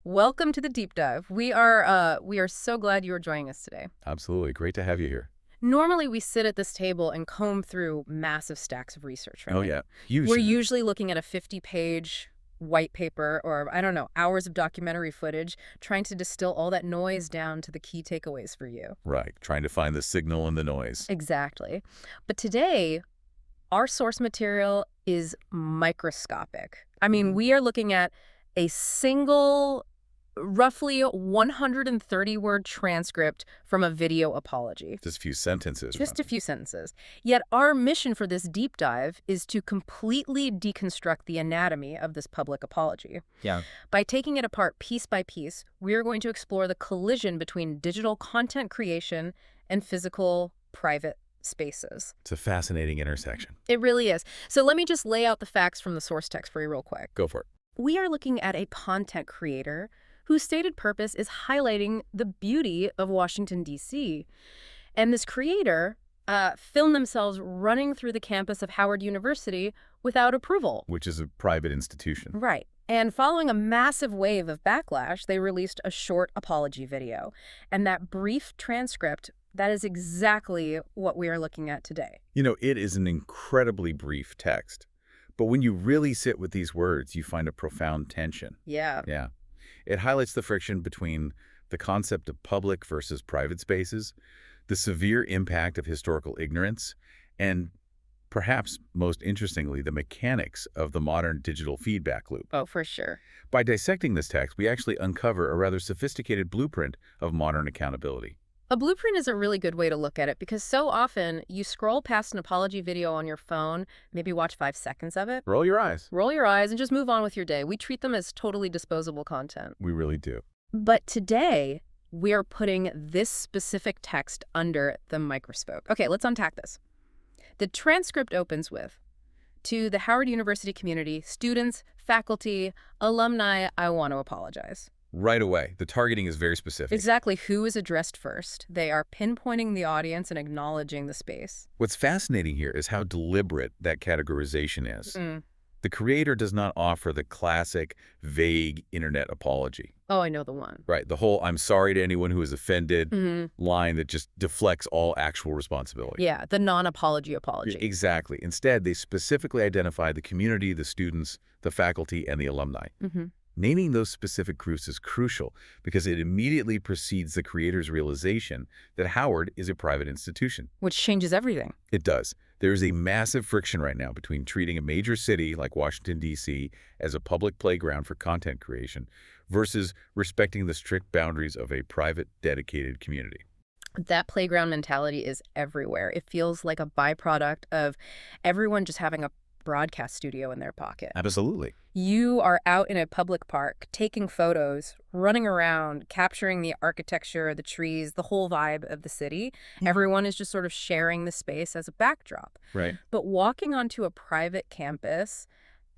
Welcome to the deep dive. We are so glad you are joining us today. Absolutely. Great to have you here. Normally, we sit at this table and comb through massive stacks of research, right? Oh, yeah. We're Usually. usually looking at a 50-page white paper or, I don't know, hours of documentary footage, trying to distill all that noise down to the key takeaways for you. Right. Trying to find the signal in the noise. Exactly. But today, our source material is microscopic. I mean, we are looking at a single, roughly 130-word transcript from a video apology. Just a few sentences. Just a few sentences. Yet our mission for this deep dive is to completely deconstruct the anatomy of this public apology. Yeah. By taking it apart piece by piece, we're going to explore the collision between digital content creation and physical, private spaces. It's a fascinating intersection. It really is. So let me just lay out the facts from the source text for you real quick. Go for it. We are looking at a content creator whose stated purpose is highlighting the beauty of Washington, D.C. And this creator filmed themselves running through the campus of Howard University without approval. Which is a private institution. Right. And following a massive wave of backlash, they released a short apology video. And that brief transcript, that is exactly what we are looking at today. You know, it is an incredibly brief text. But when you really sit with these words, you find a profound tension. Yeah. Yeah. It highlights the friction between the concept of public versus private spaces, the severe impact of historical ignorance, and perhaps most interestingly, the mechanics of the modern digital feedback loop. Oh, for sure. By dissecting this text, we actually uncover a rather sophisticated blueprint of modern accountability. A blueprint is a really good way to look at it because so often you scroll past an apology video on your phone, maybe watch 5 seconds of it, Roll your eyes. roll your eyes, and just move on with your day. We treat them as totally disposable content. We really do. But today, we are putting this specific text under the microscope. Okay, let's unpack this. The transcript opens with, "To the Howard University community, students, faculty, alumni, I want to apologize." Right away. The targeting is very specific. Exactly who is addressed first. They are pinpointing the audience and acknowledging the space. What's fascinating here is how deliberate that categorization is. The creator does not offer the classic, vague internet apology. Oh, I know the one. Right, the whole "I'm sorry to anyone who is offended" line that just deflects all actual responsibility. Yeah, the non-apology apology. Exactly. Instead, they specifically identify the community, the students, the faculty, and the alumni. Naming those specific groups is crucial because it immediately precedes the creator's realization that Howard is a private institution. Which changes everything. It does. There is a massive friction right now between treating a major city like Washington, D.C. as a public playground for content creation versus respecting the strict boundaries of a private, dedicated community. That playground mentality is everywhere. It feels like a byproduct of everyone just having a broadcast studio in their pocket. Absolutely. You are out in a public park, taking photos, running around, capturing the architecture, the trees, the whole vibe of the city. Everyone is just sort of sharing the space as a backdrop. Right. But walking onto a private campus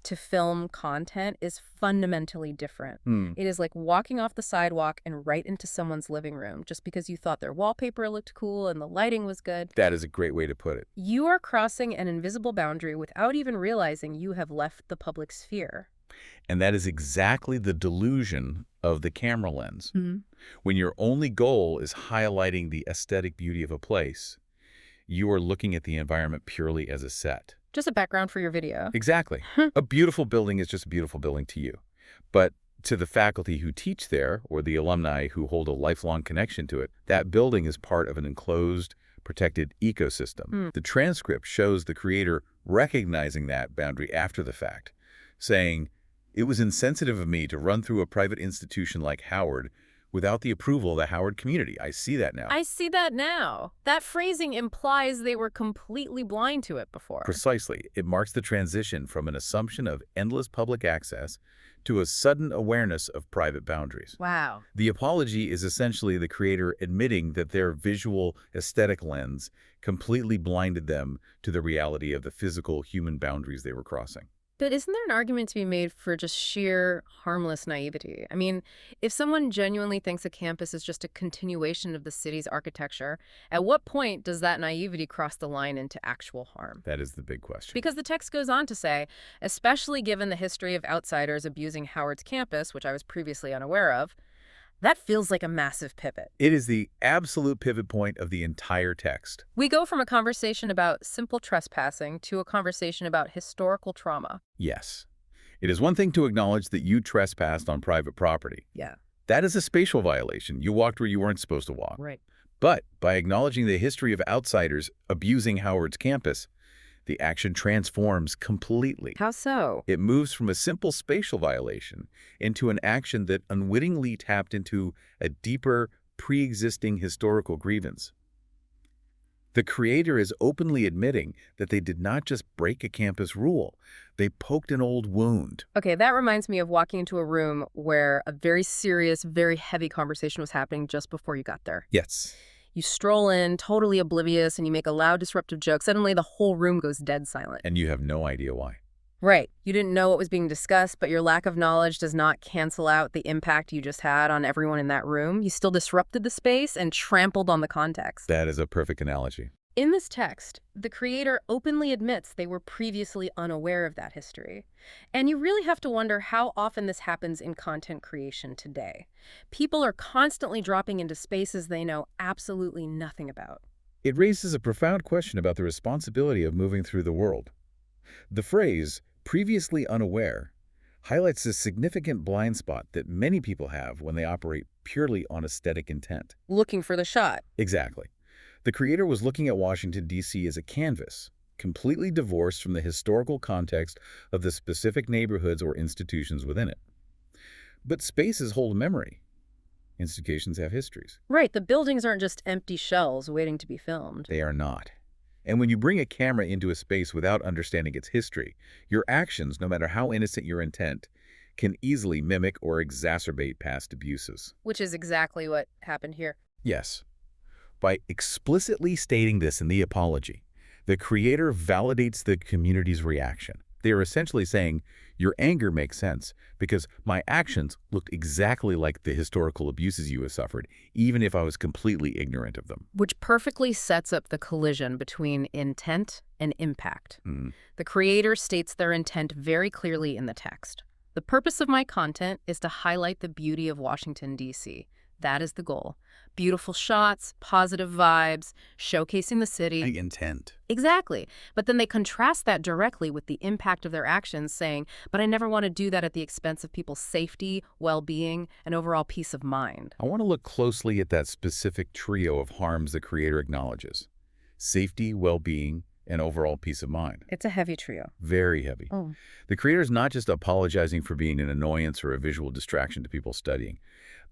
to film content is fundamentally different. It is like walking off the sidewalk and right into someone's living room just because you thought their wallpaper looked cool and the lighting was good. That is a great way to put it. You are crossing an invisible boundary without even realizing you have left the public sphere. And that is exactly the delusion of the camera lens. When your only goal is highlighting the aesthetic beauty of a place, you are looking at the environment purely as a set. Just a background for your video. Exactly. A beautiful building is just a beautiful building to you. But to the faculty who teach there or the alumni who hold a lifelong connection to it, that building is part of an enclosed, protected ecosystem. The transcript shows the creator recognizing that boundary after the fact, saying, "It was insensitive of me to run through a private institution like Howard without the approval of the Howard community. I see that now." I see that now. That phrasing implies they were completely blind to it before. Precisely. It marks the transition from an assumption of endless public access to a sudden awareness of private boundaries. Wow. The apology is essentially the creator admitting that their visual aesthetic lens completely blinded them to the reality of the physical human boundaries they were crossing. But isn't there an argument to be made for just sheer harmless naivety? I mean, if someone genuinely thinks a campus is just a continuation of the city's architecture, at what point does that naivety cross the line into actual harm? That is the big question. Because the text goes on to say, especially given the history of outsiders abusing Howard's campus, which I was previously unaware of, that feels like a massive pivot. It is the absolute pivot point of the entire text. We go from a conversation about simple trespassing to a conversation about historical trauma. Yes. It is one thing to acknowledge that you trespassed on private property. Yeah. That is a spatial violation. You walked where you weren't supposed to walk. Right. But by acknowledging the history of outsiders abusing Howard's campus, the action transforms completely. How so? It moves from a simple spatial violation into an action that unwittingly tapped into a deeper, pre-existing historical grievance. The creator is openly admitting that they did not just break a campus rule, they poked an old wound. Okay, that reminds me of walking into a room where a very serious, very heavy conversation was happening just before you got there. Yes. You stroll in, totally oblivious, and you make a loud, disruptive joke. Suddenly, the whole room goes dead silent. And you have no idea why. Right. You didn't know what was being discussed, but your lack of knowledge does not cancel out the impact you just had on everyone in that room. You still disrupted the space and trampled on the context. That is a perfect analogy. In this text, the creator openly admits they were previously unaware of that history. And you really have to wonder how often this happens in content creation today. People are constantly dropping into spaces they know absolutely nothing about. It raises a profound question about the responsibility of moving through the world. The phrase, previously unaware, highlights a significant blind spot that many people have when they operate purely on aesthetic intent. Looking for the shot. Exactly. The creator was looking at Washington, D.C. as a canvas, completely divorced from the historical context of the specific neighborhoods or institutions within it. But spaces hold memory. Institutions have histories. Right, the buildings aren't just empty shells waiting to be filmed. They are not. And when you bring a camera into a space without understanding its history, your actions, no matter how innocent your intent, can easily mimic or exacerbate past abuses. Which is exactly what happened here. Yes. By explicitly stating this in the apology, the creator validates the community's reaction. They are essentially saying, your anger makes sense because my actions looked exactly like the historical abuses you have suffered, even if I was completely ignorant of them. Which perfectly sets up the collision between intent and impact. The creator states their intent very clearly in the text. The purpose of my content is to highlight the beauty of Washington, D.C. That is the goal. Beautiful shots, positive vibes, showcasing the city. Intent. Exactly. But then they contrast that directly with the impact of their actions, saying, but I never want to do that at the expense of people's safety, well-being, and overall peace of mind. I want to look closely at that specific trio of harms the creator acknowledges. Safety, well-being, and overall peace of mind. It's a heavy trio. Very heavy. Oh. The creator is not just apologizing for being an annoyance or a visual distraction to people studying.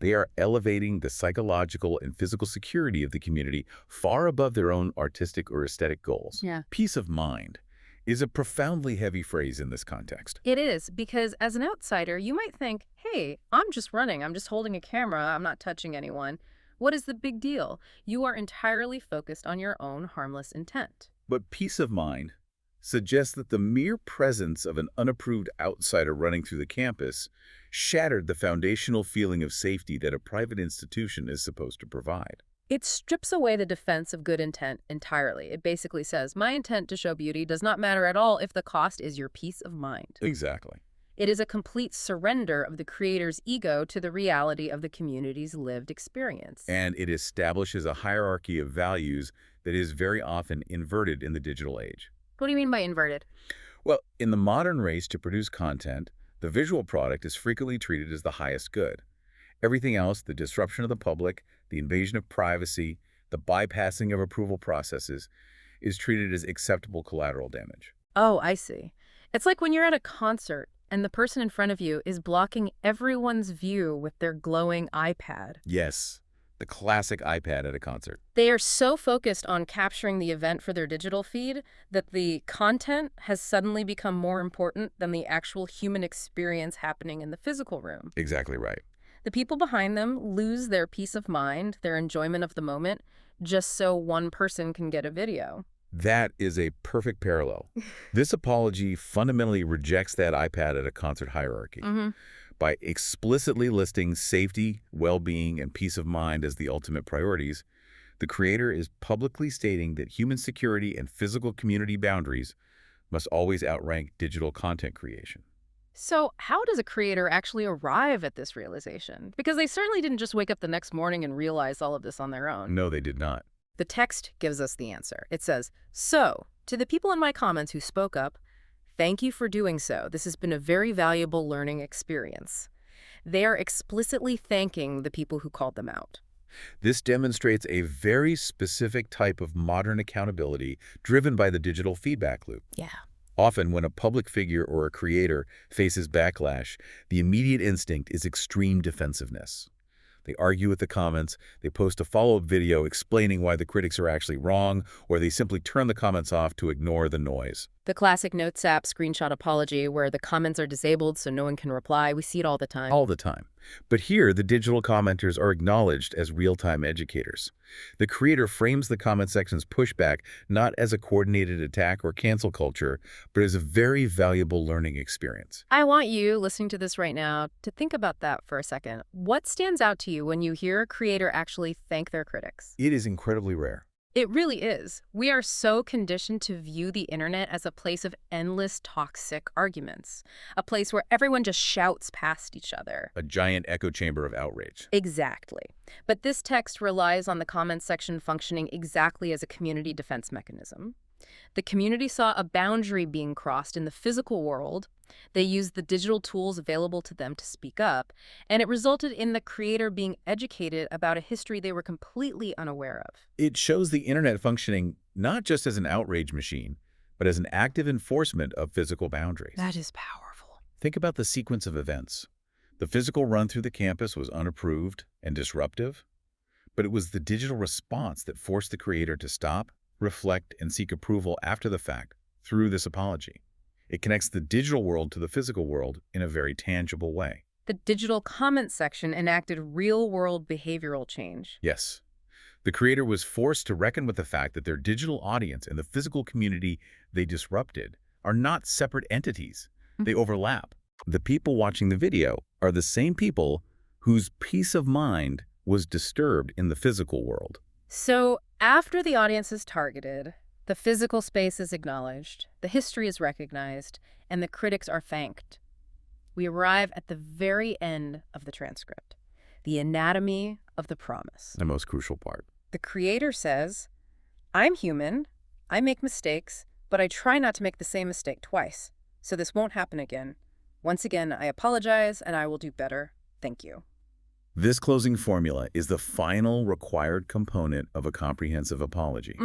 They are elevating the psychological and physical security of the community far above their own artistic or aesthetic goals. Yeah. Peace of mind is a profoundly heavy phrase in this context. It is, because as an outsider, you might think, hey, I'm just running. I'm just holding a camera. I'm not touching anyone. What is the big deal? You are entirely focused on your own harmless intent. But peace of mind suggests that the mere presence of an unapproved outsider running through the campus shattered the foundational feeling of safety that a private institution is supposed to provide. It strips away the defense of good intent entirely. It basically says, my intent to show beauty does not matter at all if the cost is your peace of mind. Exactly. It is a complete surrender of the creator's ego to the reality of the community's lived experience. And it establishes a hierarchy of values that is very often inverted in the digital age. What do you mean by inverted? Well, in the modern race to produce content, the visual product is frequently treated as the highest good. Everything else, the disruption of the public, the invasion of privacy, the bypassing of approval processes, is treated as acceptable collateral damage. Oh, I see. It's like when you're at a concert and the person in front of you is blocking everyone's view with their glowing iPad. Yes, the classic iPad at a concert. They are so focused on capturing the event for their digital feed that the content has suddenly become more important than the actual human experience happening in the physical room. Exactly right. The people behind them lose their peace of mind, their enjoyment of the moment, just so one person can get a video. That is a perfect parallel. This apology fundamentally rejects that iPad at a concert hierarchy. By explicitly listing safety, well-being, and peace of mind as the ultimate priorities, the creator is publicly stating that human security and physical community boundaries must always outrank digital content creation. So how does a creator actually arrive at this realization? Because they certainly didn't just wake up the next morning and realize all of this on their own. No, they did not. The text gives us the answer. It says, "So, to the people in my comments who spoke up, thank you for doing so. This has been a very valuable learning experience." They are explicitly thanking the people who called them out. This demonstrates a very specific type of modern accountability driven by the digital feedback loop. Yeah. Often, when a public figure or a creator faces backlash, the immediate instinct is extreme defensiveness. They argue with the comments, they post a follow-up video explaining why the critics are actually wrong, or they simply turn the comments off to ignore the noise. The classic Notes app screenshot apology where the comments are disabled so no one can reply. We see it all the time. All the time. But here, the digital commenters are acknowledged as real-time educators. The creator frames the comment section's pushback not as a coordinated attack or cancel culture, but as a very valuable learning experience. I want you, listening to this right now, to think about that for a second. What stands out to you when you hear a creator actually thank their critics? It is incredibly rare. It really is. We are so conditioned to view the internet as a place of endless toxic arguments, a place where everyone just shouts past each other. A giant echo chamber of outrage. Exactly. But this text relies on the comments section functioning exactly as a community defense mechanism. The community saw a boundary being crossed in the physical world. They used the digital tools available to them to speak up, and it resulted in the creator being educated about a history they were completely unaware of. It shows the internet functioning not just as an outrage machine, but as an active enforcement of physical boundaries. That is powerful. Think about the sequence of events. The physical run through the campus was unapproved and disruptive, but it was the digital response that forced the creator to stop, reflect, and seek approval after the fact through this apology. It connects the digital world to the physical world in a very tangible way. The digital comment section enacted real-world behavioral change. Yes. The creator was forced to reckon with the fact that their digital audience and the physical community they disrupted are not separate entities. They overlap. The people watching the video are the same people whose peace of mind was disturbed in the physical world. So after the audience is targeted, the physical space is acknowledged, the history is recognized, and the critics are thanked, we arrive at the very end of the transcript, the anatomy of the promise. The most crucial part. The creator says, "I'm human, I make mistakes, but I try not to make the same mistake twice, so this won't happen again. Once again, I apologize and I will do better. Thank you." This closing formula is the final required component of a comprehensive apology.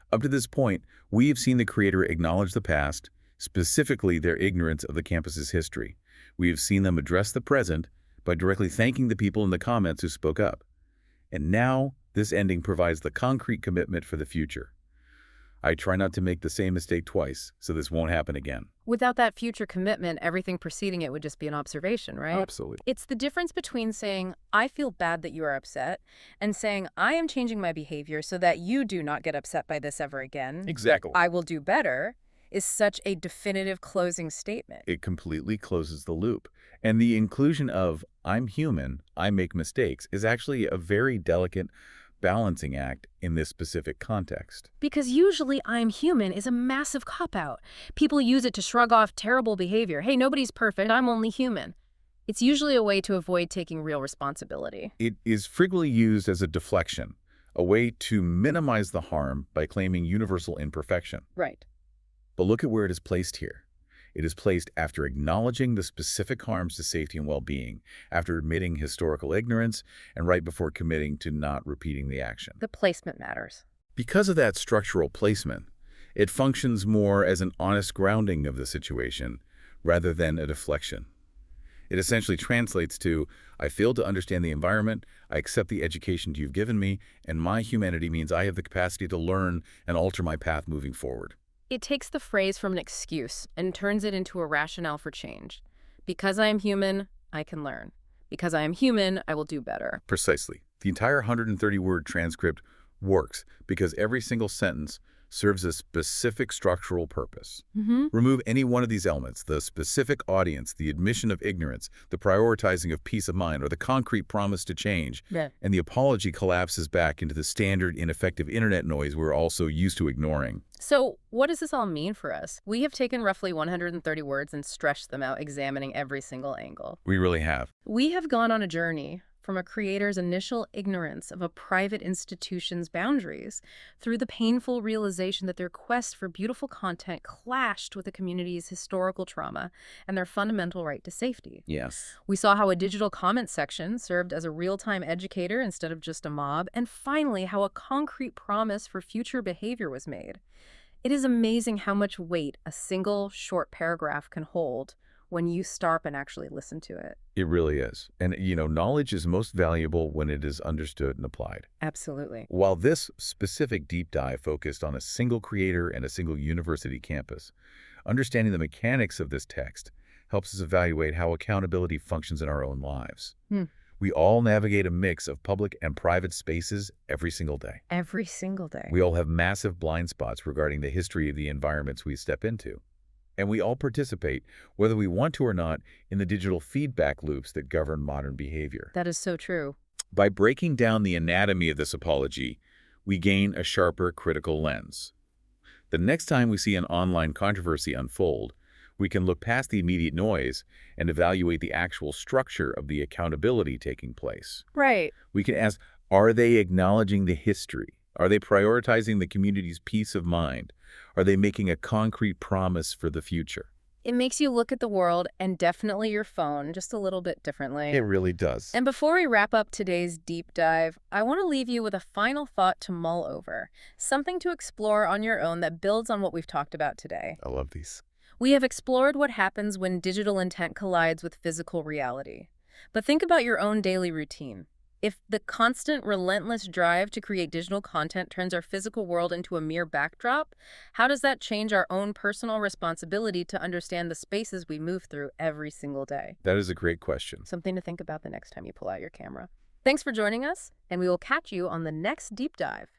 Up to this point, we have seen the creator acknowledge the past, specifically their ignorance of the campus's history. We have seen them address the present by directly thanking the people in the comments who spoke up. And now, this ending provides the concrete commitment for the future. I try not to make the same mistake twice, so this won't happen again. Without that future commitment, everything preceding it would just be an observation, right? Absolutely. It's the difference between saying, "I feel bad that you are upset," and saying, "I am changing my behavior so that you do not get upset by this ever again. Exactly. I will do better," is such a definitive closing statement. It completely closes the loop. And the inclusion of "I'm human, I make mistakes" is actually a very delicate balancing act in this specific context. Because usually "I'm human" is a massive cop-out. People use it to shrug off terrible behavior. Hey, nobody's perfect, I'm only human. It's usually a way to avoid taking real responsibility. It is frequently used as a deflection, a way to minimize the harm by claiming universal imperfection. Right. But look at where it is placed here. It is placed after acknowledging the specific harms to safety and well-being, after admitting historical ignorance, and right before committing to not repeating the action. The placement matters. Because of that structural placement, it functions more as an honest grounding of the situation rather than a deflection. It essentially translates to, "I failed to understand the environment, I accept the education you've given me, and my humanity means I have the capacity to learn and alter my path moving forward." It takes the phrase from an excuse and turns it into a rationale for change. Because I am human, I can learn. Because I am human, I will do better. Precisely. The entire 130-word transcript works because every single sentence serves a specific structural purpose. Mm-hmm. Remove any one of these elements, the specific audience, the admission of ignorance, the prioritizing of peace of mind, or the concrete promise to change, Yeah. and the apology collapses back into the standard ineffective internet noise we're also used to ignoring. So what does this all mean for us? We have taken roughly 130 words and stretched them out, examining every single angle. We really have. We have gone on a journey from a creator's initial ignorance of a private institution's boundaries through the painful realization that their quest for beautiful content clashed with the community's historical trauma and their fundamental right to safety. Yes. We saw how a digital comment section served as a real-time educator instead of just a mob, and finally how a concrete promise for future behavior was made. It is amazing how much weight a single short paragraph can hold when you stop and actually listen to it. It really is. And, knowledge is most valuable when it is understood and applied. Absolutely. While this specific deep dive focused on a single creator and a single university campus, understanding the mechanics of this text helps us evaluate how accountability functions in our own lives. We all navigate a mix of public and private spaces every single day. Every single day. We all have massive blind spots regarding the history of the environments we step into. And we all participate, whether we want to or not, in the digital feedback loops that govern modern behavior. That is so true. By breaking down the anatomy of this apology, we gain a sharper critical lens. The next time we see an online controversy unfold, we can look past the immediate noise and evaluate the actual structure of the accountability taking place. Right. We can ask, are they acknowledging the history? Are they prioritizing the community's peace of mind? Are they making a concrete promise for the future? It makes you look at the world and definitely your phone just a little bit differently. It really does. And before we wrap up today's deep dive, I want to leave you with a final thought to mull over, something to explore on your own that builds on what we've talked about today. I love these. We have explored what happens when digital intent collides with physical reality. But think about your own daily routine. If the constant, relentless drive to create digital content turns our physical world into a mere backdrop, how does that change our own personal responsibility to understand the spaces we move through every single day? That is a great question. Something to think about the next time you pull out your camera. Thanks for joining us, and we will catch you on the next deep dive.